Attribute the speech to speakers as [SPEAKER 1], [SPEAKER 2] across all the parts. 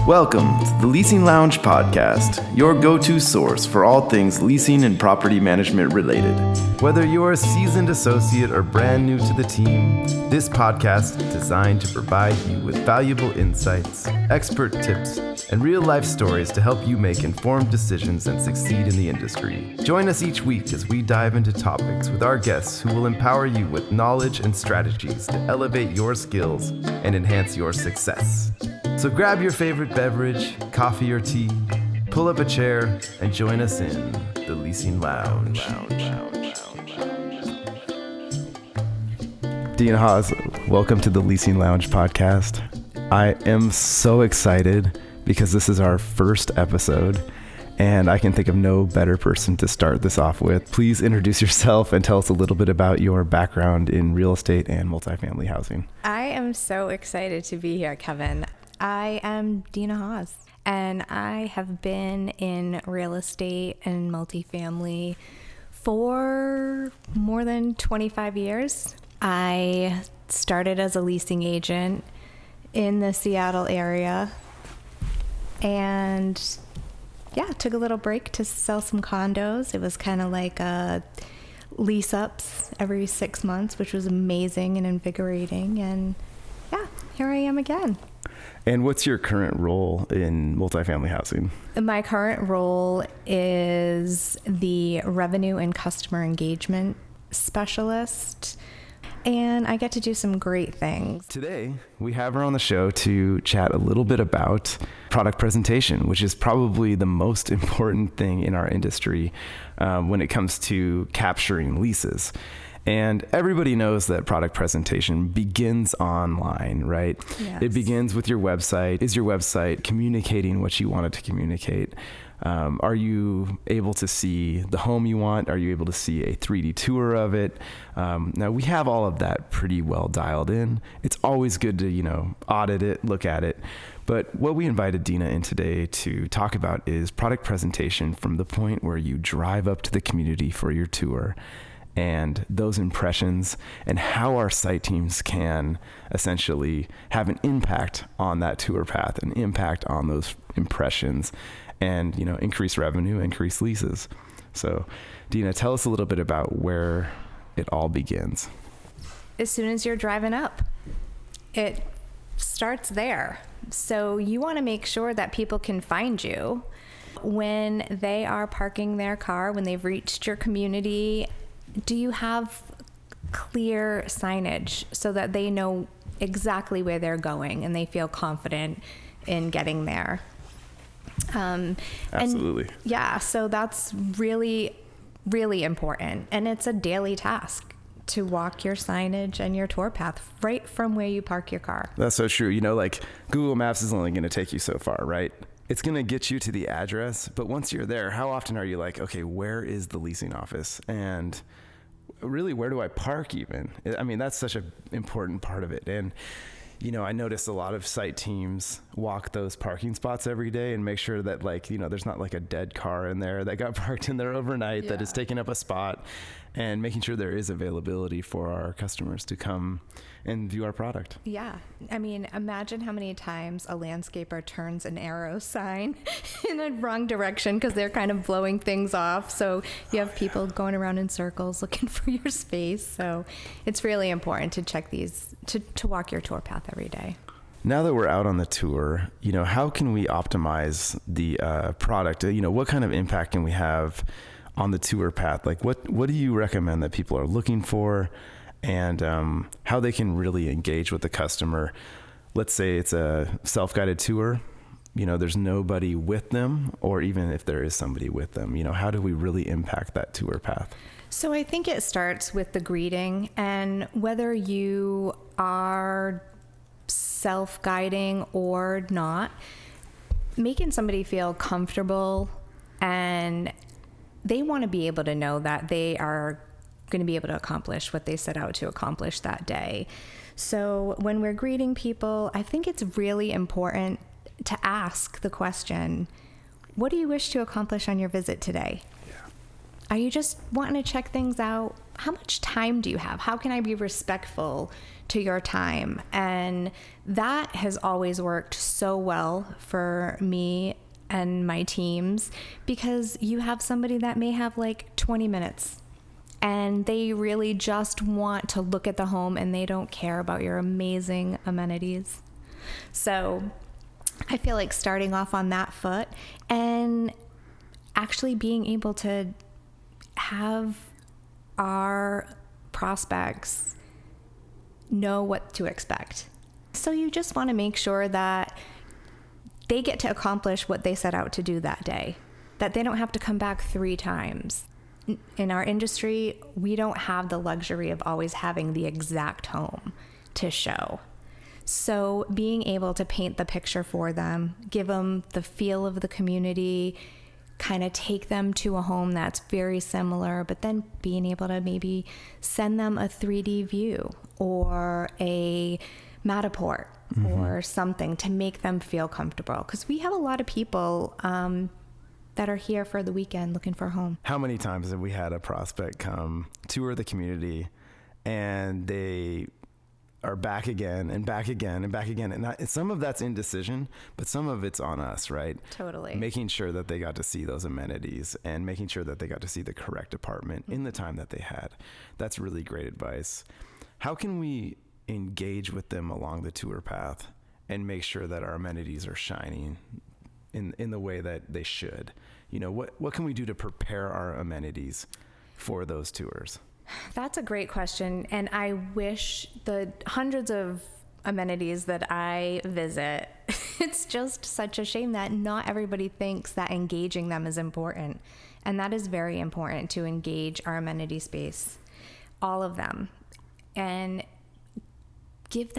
[SPEAKER 1] Welcome to the Leasing Lounge podcast, your go-to source for all things leasing and property management related. Whether you're a seasoned associate or brand new to the team, this podcast is designed to provide you with valuable insights, expert tips, and real-life stories to help you make informed decisions and succeed in the industry. Join us each week as we dive into topics with our guests who will empower you with knowledge and strategies to elevate your skills and enhance your success. So grab your favorite beverage, coffee or tea, pull up a chair, and join us in the Leasing Lounge. Deana Hawes, welcome to the Leasing Lounge podcast. I am so excited because this is our first episode, and I can think of no better person to start this off with. Please introduce yourself and tell us a little bit about your background in real estate and multifamily housing.
[SPEAKER 2] I am so excited to be here, Kevin. I am Deana Hawes, and I have been in real estate and multifamily for more than 25 years. I started as a leasing agent in the Seattle area and took a little break to sell some condos. It was kind of like lease ups every 6 months, which was amazing and invigorating. And here I am again.
[SPEAKER 1] And what's your current role in multifamily housing?
[SPEAKER 2] My current role is the revenue and customer engagement specialist, and I get to do some great things.
[SPEAKER 1] Today, we have her on the show to chat a little bit about product presentation, which is probably the most important thing in our industry when it comes to capturing leases. And everybody knows that product presentation begins online, right?
[SPEAKER 2] Yes.
[SPEAKER 1] It begins with your website. Is your website communicating what you want it to communicate? Are you able to see the home you want? Are you able to see a 3D tour of it? Now, we have all of that pretty well dialed in. It's always good to, audit it, look at it. But what we invited Deana in today to talk about is product presentation from the point where you drive up to the community for your tour, and those impressions, and how our site teams can essentially have an impact on that tour path, an impact on those impressions, and increase revenue, increase leases. So Deana, tell us a little bit about where it all begins.
[SPEAKER 2] As soon as you're driving up, it starts there. So you want to make sure that people can find you when they are parking their car, when they've reached your community. Do you have clear signage so that they know exactly where they're going and they feel confident in getting there?
[SPEAKER 1] Absolutely.
[SPEAKER 2] So that's really, really important. And it's a daily task to walk your signage and your tour path right from where you park your car.
[SPEAKER 1] That's so true. Like Google Maps is only going to take you so far, right? It's going to get you to the address, but once you're there, how often are you like, okay, where is the leasing office? And really, where do I park even? I mean, that's such an important part of it. And, I notice a lot of site teams walk those parking spots every day and make sure that there's not like a dead car in there that got parked in there overnight that is taking up a spot, and making sure there is availability for our customers to come and view our product.
[SPEAKER 2] Yeah. I mean, imagine how many times a landscaper turns an arrow sign in the wrong direction because they're kind of blowing things off. So you have people going around in circles looking for your space. So it's really important to check these, to walk your tour path every day.
[SPEAKER 1] Now that we're out on the tour, how can we optimize the product? What kind of impact can we have on the tour path? Like what do you recommend that people are looking for, and how they can really engage with the customer? Let's say it's a self-guided tour, there's nobody with them, or even if there is somebody with them, how do we really impact that tour path?
[SPEAKER 2] So I think it starts with the greeting, and whether you are self-guiding or not, making somebody feel comfortable, and they want to be able to know that they are going to be able to accomplish what they set out to accomplish that day. So when we're greeting people, I think it's really important to ask the question, what do you wish to accomplish on your visit today? Are you just wanting to check things out? How much time do you have? How can I be respectful to your time? And that has always worked so well for me and my teams, because you have somebody that may have like 20 minutes and they really just want to look at the home and they don't care about your amazing amenities. So I feel like starting off on that foot and actually being able to have our prospects know what to expect. So you just want to make sure that they get to accomplish what they set out to do that day, that they don't have to come back 3 times. In our industry, we don't have the luxury of always having the exact home to show. So being able to paint the picture for them, give them the feel of the community, kind of take them to a home that's very similar, but then being able to maybe send them a 3D view or a Matterport or something to make them feel comfortable. Because we have a lot of people that are here for the weekend looking for a home.
[SPEAKER 1] How many times have we had a prospect come tour the community and they are back again and back again and back again? And some of that's indecision, but some of it's on us, right?
[SPEAKER 2] Totally.
[SPEAKER 1] Making sure that they got to see those amenities and making sure that they got to see the correct apartment in the time that they had. That's really great advice. How can we engage with them along the tour path and make sure that our amenities are shining in the way that they should? You know, what can we do to prepare our amenities for those tours?
[SPEAKER 2] That's a great question. And I wish the hundreds of amenities that I visit, it's just such a shame that not everybody thinks that engaging them is important. And that is very important, to engage our amenity space, all of them, and give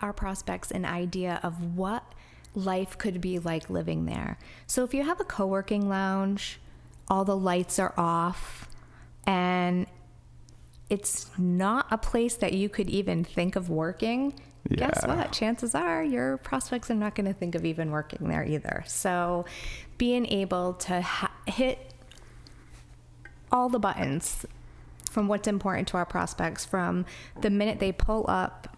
[SPEAKER 2] our prospects an idea of what life could be like living there. So if you have a co-working lounge, all the lights are off, and it's not a place that you could even think of working, guess what? Chances are your prospects are not going to think of even working there either. So being able to hit all the buttons from what's important to our prospects from the minute they pull up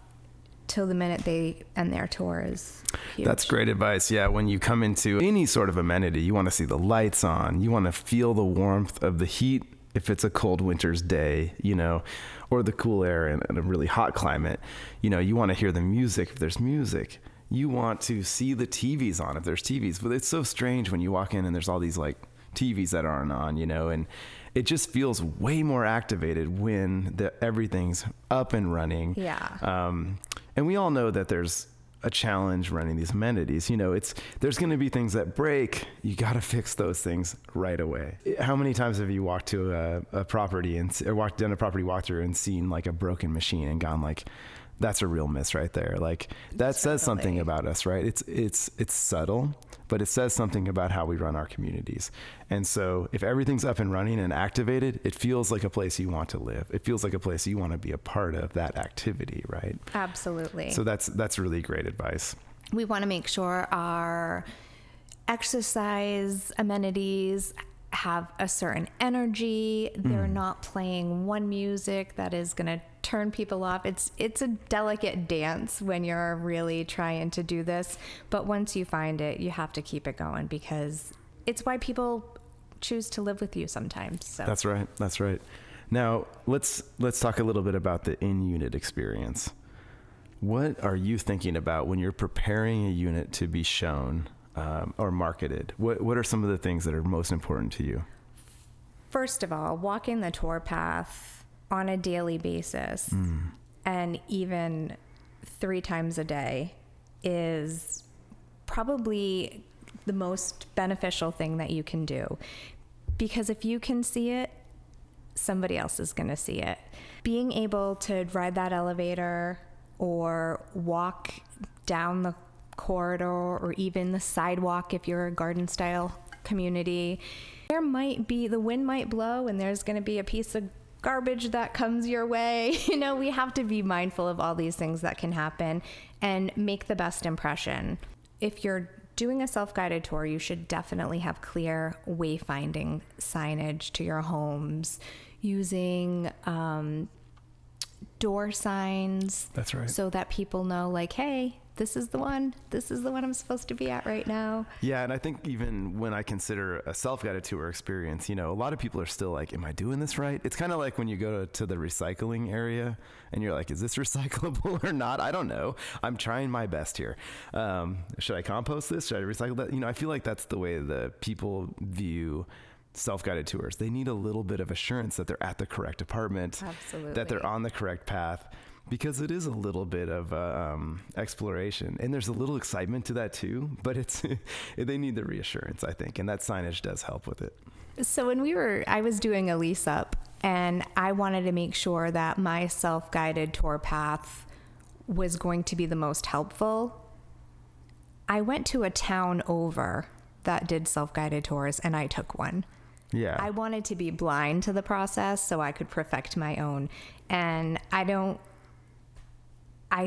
[SPEAKER 2] till the minute they end their tour is huge.
[SPEAKER 1] That's great advice. Yeah, when you come into any sort of amenity, you want to see the lights on. You want to feel the warmth of the heat if it's a cold winter's day, you know, or the cool air in a really hot climate. You know, you want to hear the music if there's music. You want to see the TVs on if there's TVs. But it's so strange when you walk in and there's all these like TVs that aren't on, you know, and it just feels way more activated when everything's up and running.
[SPEAKER 2] Yeah.
[SPEAKER 1] And we all know that there's a challenge running these amenities. You know, there's going to be things that break. You got to fix those things right away. How many times have you walked to a property or walked down a property walkthrough and seen like a broken machine and gone like, that's a real miss right there. Like that says something about us, right? It's subtle, but it says something about how we run our communities. And so if everything's up and running and activated, it feels like a place you want to live. It feels like a place you want to be a part of that activity, right?
[SPEAKER 2] Absolutely.
[SPEAKER 1] So that's really great advice.
[SPEAKER 2] We want to make sure our exercise amenities have a certain energy. They're not playing one music that is going to turn people off. It's a delicate dance when you're really trying to do this, but once you find it, you have to keep it going, because it's why people choose to live with you sometimes. So
[SPEAKER 1] That's right. Now let's talk a little bit about the in-unit experience. What are you thinking about when you're preparing a unit to be shown or marketed? What are some of the things that are most important to you?
[SPEAKER 2] First of all, walking the tour path on a daily basis and even 3 times a day is probably the most beneficial thing that you can do, because if you can see it, somebody else is going to see it. Being able to ride that elevator or walk down the corridor or even the sidewalk if you're a garden style community, the wind might blow and there's going to be a piece of garbage that comes your way. You know, we have to be mindful of all these things that can happen and make the best impression. If you're doing a self-guided tour, you should definitely have clear wayfinding signage to your homes, using door signs.
[SPEAKER 1] That's right.
[SPEAKER 2] So that people know, like, hey, this is the one I'm supposed to be at right now.
[SPEAKER 1] Yeah. And I think even when I consider a self-guided tour experience, you know, a lot of people are still like, am I doing this right? It's kind of like when you go to the recycling area and you're like, is this recyclable or not? I don't know. I'm trying my best here. Should I compost this? Should I recycle that? You know, I feel like that's the way the people view self-guided tours. They need a little bit of assurance that they're at the correct apartment,
[SPEAKER 2] Absolutely.
[SPEAKER 1] that they're on the correct path, because it is a little bit of exploration, and there's a little excitement to that too, but it's they need the reassurance, I think, and that signage does help with it.
[SPEAKER 2] So when I was doing a lease up, and I wanted to make sure that my self-guided tour path was going to be the most helpful, I went to a town over that did self-guided tours, and I took one.
[SPEAKER 1] Yeah.
[SPEAKER 2] I wanted to be blind to the process so I could perfect my own. And I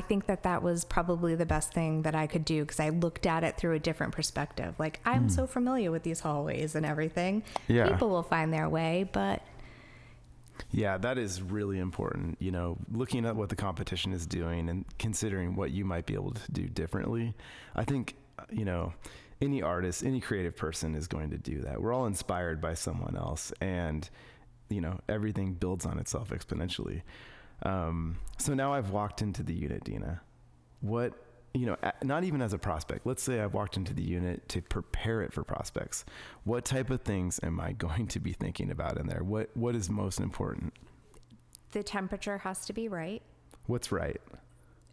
[SPEAKER 2] think that was probably the best thing that I could do, because I looked at it through a different perspective. Like, I'm so familiar with these hallways and everything.
[SPEAKER 1] Yeah.
[SPEAKER 2] People will find their way, but...
[SPEAKER 1] Yeah, that is really important. You know, looking at what the competition is doing and considering what you might be able to do differently. I think, you know, any artist, any creative person is going to do that. We're all inspired by someone else, and, you know, everything builds on itself exponentially. So now I've walked into the unit, Deana. What, you know, not even as a prospect, let's say I've walked into the unit to prepare it for prospects. What type of things am I going to be thinking about in there? What is most important?
[SPEAKER 2] The temperature has to be right.
[SPEAKER 1] What's right?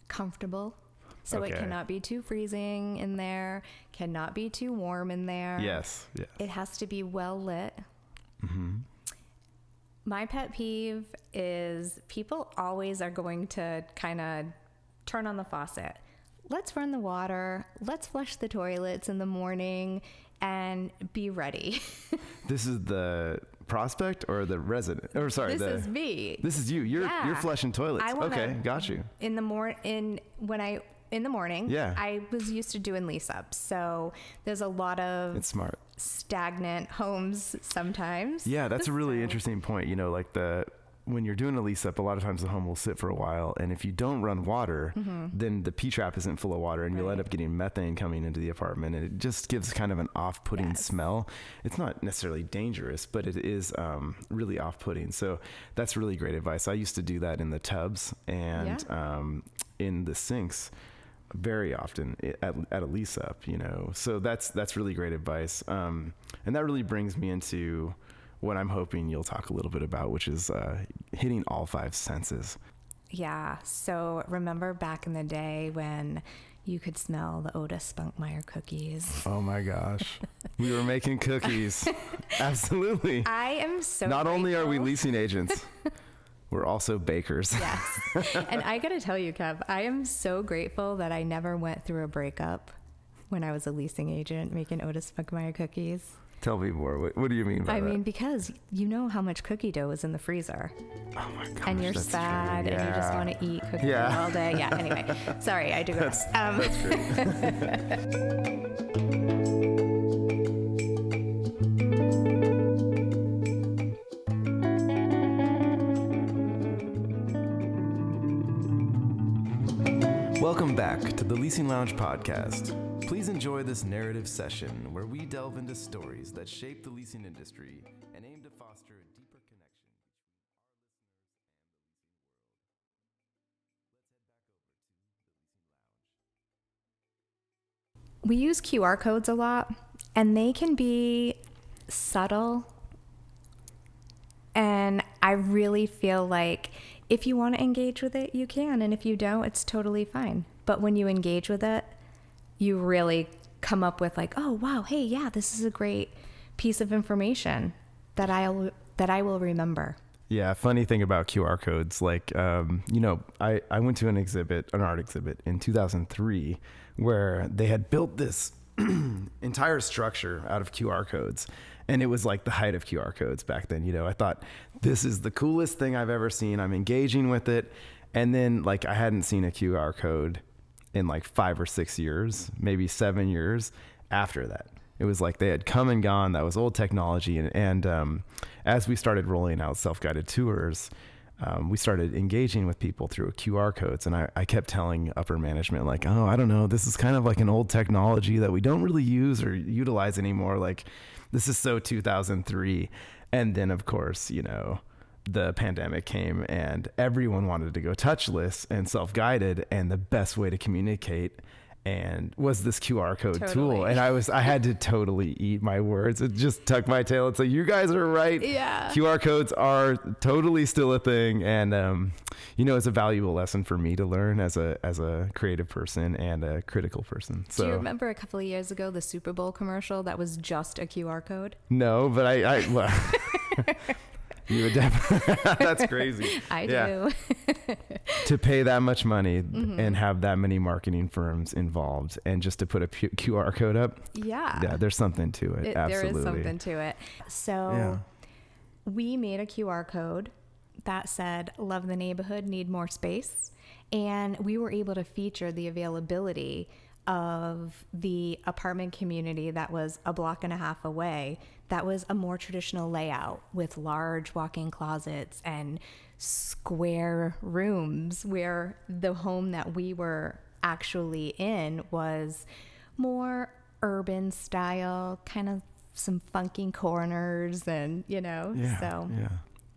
[SPEAKER 2] Comfortable. So
[SPEAKER 1] Okay.
[SPEAKER 2] It cannot be too freezing in there, cannot be too warm in there.
[SPEAKER 1] Yes.
[SPEAKER 2] It has to be well lit.
[SPEAKER 1] Mm-hmm.
[SPEAKER 2] My pet peeve is people always are going to kind of turn on the faucet. Let's run the water. Let's flush the toilets in the morning and be ready.
[SPEAKER 1] This is the prospect or the resident? Or sorry,
[SPEAKER 2] This is me.
[SPEAKER 1] This is you. You're flushing toilets. Okay, got you.
[SPEAKER 2] In the morning,
[SPEAKER 1] Yeah.
[SPEAKER 2] I was used to doing lease ups. So there's a lot of
[SPEAKER 1] It's smart.
[SPEAKER 2] stagnant homes sometimes.
[SPEAKER 1] Yeah, that's a really interesting point. You know, like when you're doing a lease up, a lot of times the home will sit for a while, and if you don't run water, then the P-trap isn't full of water, and you'll end up getting methane coming into the apartment, and it just gives kind of an off-putting smell. It's not necessarily dangerous, but it is really off-putting. So that's really great advice. I used to do that in the tubs and in the sinks very often at a lease up, you know. So that's really great advice. And that really brings me into what I'm hoping you'll talk a little bit about, which is hitting all five senses.
[SPEAKER 2] Yeah. So remember back in the day when you could smell the Otis Spunkmeyer cookies?
[SPEAKER 1] Oh my gosh. We were making cookies. Absolutely.
[SPEAKER 2] I am so
[SPEAKER 1] Not only are we
[SPEAKER 2] grateful.
[SPEAKER 1] leasing agents, we're also bakers.
[SPEAKER 2] Yes. And I got to tell you, Kev, I am so grateful that I never went through a breakup when I was a leasing agent making Otis Spunkmeyer cookies.
[SPEAKER 1] Tell me more. What do you mean by that?
[SPEAKER 2] I mean, because you know how much cookie dough is in the freezer.
[SPEAKER 1] Oh my gosh.
[SPEAKER 2] And you're
[SPEAKER 1] that's
[SPEAKER 2] sad
[SPEAKER 1] true.
[SPEAKER 2] and you just
[SPEAKER 1] Yeah.
[SPEAKER 2] want to eat cookie
[SPEAKER 1] Yeah.
[SPEAKER 2] dough all day. Yeah, anyway. Sorry, I digress.
[SPEAKER 1] That's great. Welcome back to the Leasing Lounge podcast. Please enjoy this narrative session where we delve into stories that shape the leasing industry and aim to foster a deeper connection
[SPEAKER 2] We use QR codes a lot, and they can be subtle. And I really feel like if you want to engage with it, you can. And if you don't, it's totally fine. But when you engage with it, you really come up with like, oh, wow, hey, yeah, this is a great piece of information that I will remember.
[SPEAKER 1] Yeah, funny thing about QR codes, like, you know, I went to an art exhibit in 2003 where they had built this entire structure out of QR codes. And it was like the height of QR codes back then. You know, I thought, this is the coolest thing I've ever seen. I'm engaging with it. And then like I hadn't seen a QR code in like 5 or 6 years, maybe 7 years. after that. It was like they had come and gone. That was old technology. And as we started rolling out self-guided tours, we started engaging with people through QR codes. And I kept telling upper management, like, oh, I don't know, this is kind of like an old technology that we don't really use or utilize anymore. Like, this is so 2003. And then, of course, you know, the pandemic came and everyone wanted to go touchless and self-guided. And the best way to communicate and was this QR code tool. And I had to totally eat my words. It just tucked my tail and say, you guys are right.
[SPEAKER 2] Yeah.
[SPEAKER 1] QR codes are totally still a thing. And, you know, it's a valuable lesson for me to learn as a creative person and a critical person. So,
[SPEAKER 2] do you remember a couple of years ago, the Super Bowl commercial that was just a QR code?
[SPEAKER 1] No, but well, you would definitely, that's crazy.
[SPEAKER 2] I do.
[SPEAKER 1] To pay that much money and have that many marketing firms involved and just to put a QR code up. Yeah, there's something to it. Absolutely.
[SPEAKER 2] There is something to it. So we made a QR code that said, love the neighborhood, need more space. And we were able to feature the availability of the apartment community that was a block and a half away. That was a more traditional layout with large walk-in closets and square rooms, where the home that we were actually in was more urban style, kind of some funky corners and, you know,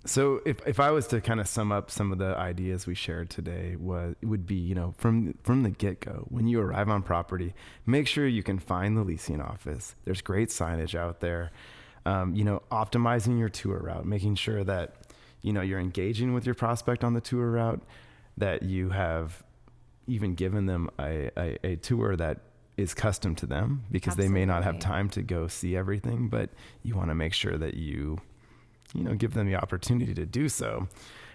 [SPEAKER 1] So if I was to kind of sum up some of the ideas we shared today, would be, you know, from the get-go, when you arrive on property, make sure you can find the leasing office. There's great signage out there. You know, optimizing your tour route, making sure that, you know, you're engaging with your prospect on the tour route, that you have even given them a tour that is custom to them, because they may not have time to go see everything, but you want to make sure that you know, give them the opportunity to do so.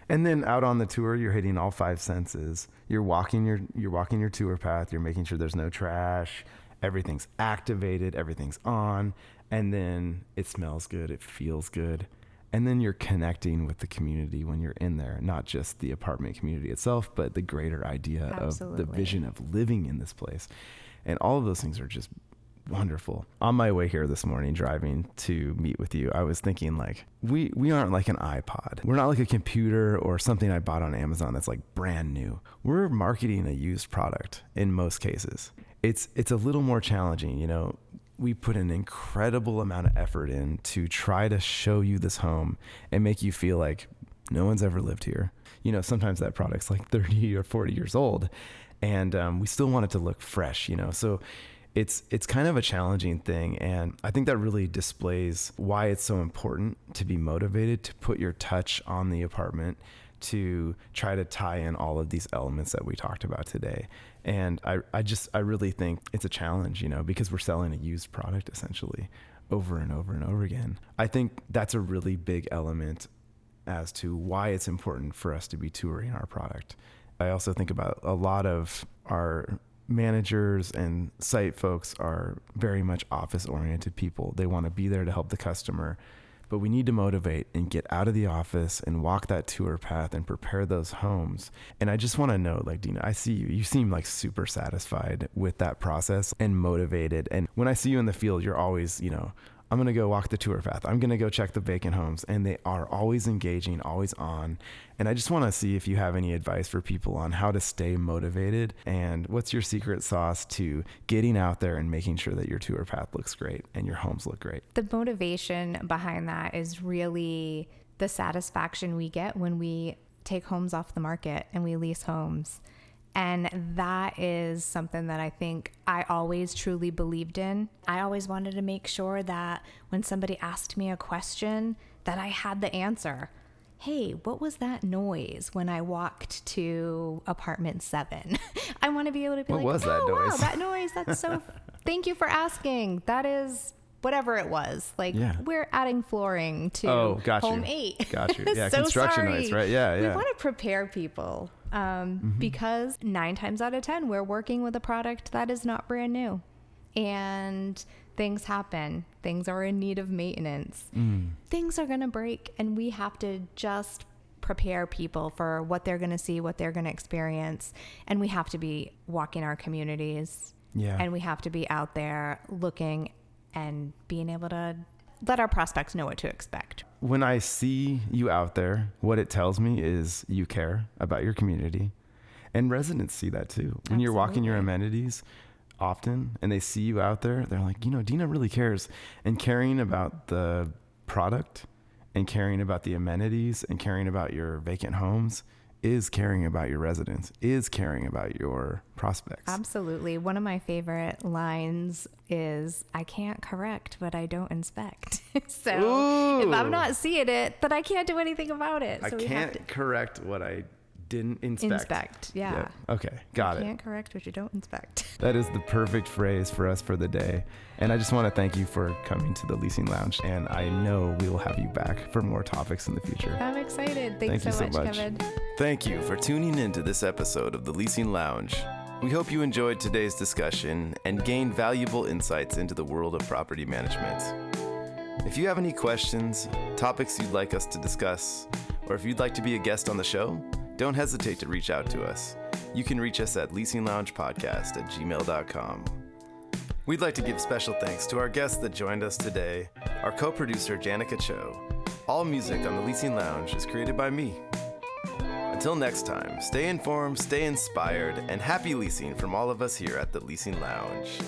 [SPEAKER 1] And then out on the tour, you're hitting all five senses. You're walking your tour path. You're making sure there's no trash. Everything's activated. Everything's on. And then it smells good. It feels good. And then you're connecting with the community when you're in there, not just the apartment community itself, but the greater idea of the vision of living in this place. And all of those things are just wonderful. On my way here this morning, driving to meet with you, I was thinking, like, we aren't like an iPod. We're not like a computer or something I bought on Amazon that's like brand new. We're marketing a used product in most cases. It's a little more challenging. You know, we put an incredible amount of effort in to try to show you this home and make you feel like no one's ever lived here. You know, sometimes that product's like 30 or 40 years old, and we still want it to look fresh, you know. So it's kind of a challenging thing. And I think that really displays why it's so important to be motivated to put your touch on the apartment, to try to tie in all of these elements that we talked about today. And I really think it's a challenge, you know, because we're selling a used product essentially over and over and over again. I think that's a really big element as to why it's important for us to be touring our product. I also think about a lot of our managers and site folks are very much office oriented people. They want to be there to help the customer, but we need to motivate and get out of the office and walk that tour path and prepare those homes. And I just want to know, like, Deana, I see you seem like super satisfied with that process and motivated. And when I see you in the field, you're always, you know, I'm going to go walk the tour path. I'm going to go check the vacant homes. And they are always engaging, always on. And I just want to see if you have any advice for people on how to stay motivated, and what's your secret sauce to getting out there and making sure that your tour path looks great and your homes look great.
[SPEAKER 2] The motivation behind that is really the satisfaction we get when we take homes off the market and we lease homes. And that is something that I think I always truly believed in. I always wanted to make sure that when somebody asked me a question, that I had the answer. Hey, what was that noise when I walked to apartment 7? I want to be able to be
[SPEAKER 1] what was that noise?
[SPEAKER 2] Wow, that noise, that's so, thank you for asking. That is whatever it was. Like, we're adding flooring to home 8.
[SPEAKER 1] Got you. Yeah,
[SPEAKER 2] so
[SPEAKER 1] construction
[SPEAKER 2] sorry.
[SPEAKER 1] noise, right? Yeah.
[SPEAKER 2] We want to prepare people because 9 times out of 10, we're working with a product that is not brand new. And things happen. Things are in need of maintenance. Things are going to break, and we have to just prepare people for what they're going to see, what they're going to experience. And we have to be walking our communities
[SPEAKER 1] Yeah.
[SPEAKER 2] And we have to be out there looking and being able to let our prospects know what to expect.
[SPEAKER 1] When I see you out there, what it tells me is you care about your community, and residents see that too. When you're walking your amenities often and they see you out there, they're like, Deana really cares. And caring about the product and caring about the amenities and caring about your vacant homes is caring about your residents, is caring about your prospects.
[SPEAKER 2] Absolutely. One of my favorite lines is, I can't correct what I don't inspect. So
[SPEAKER 1] Ooh.
[SPEAKER 2] If I'm not seeing it, then I can't do anything about it.
[SPEAKER 1] I
[SPEAKER 2] so
[SPEAKER 1] can't correct what I didn't inspect.
[SPEAKER 2] Yeah.
[SPEAKER 1] Yep. Okay. Got it.
[SPEAKER 2] You can't correct what you don't inspect.
[SPEAKER 1] That is the perfect phrase for us for the day. And I just want to thank you for coming to the Leasing Lounge. And I know we will have you back for more topics in the future.
[SPEAKER 2] I'm excited. Thanks
[SPEAKER 1] Thank
[SPEAKER 2] so
[SPEAKER 1] you so
[SPEAKER 2] much,
[SPEAKER 1] much.
[SPEAKER 2] Kevin.
[SPEAKER 1] Thank you for tuning in to this episode of the Leasing Lounge. We hope you enjoyed today's discussion and gained valuable insights into the world of property management. If you have any questions, topics you'd like us to discuss, or if you'd like to be a guest on the show, don't hesitate to reach out to us. You can reach us at leasingloungepodcast@gmail.com. We'd like to give special thanks to our guests that joined us today, our co-producer Janica Cho. All music on the Leasing Lounge is created by me. Until next time, stay informed, stay inspired, and happy leasing from all of us here at the Leasing Lounge.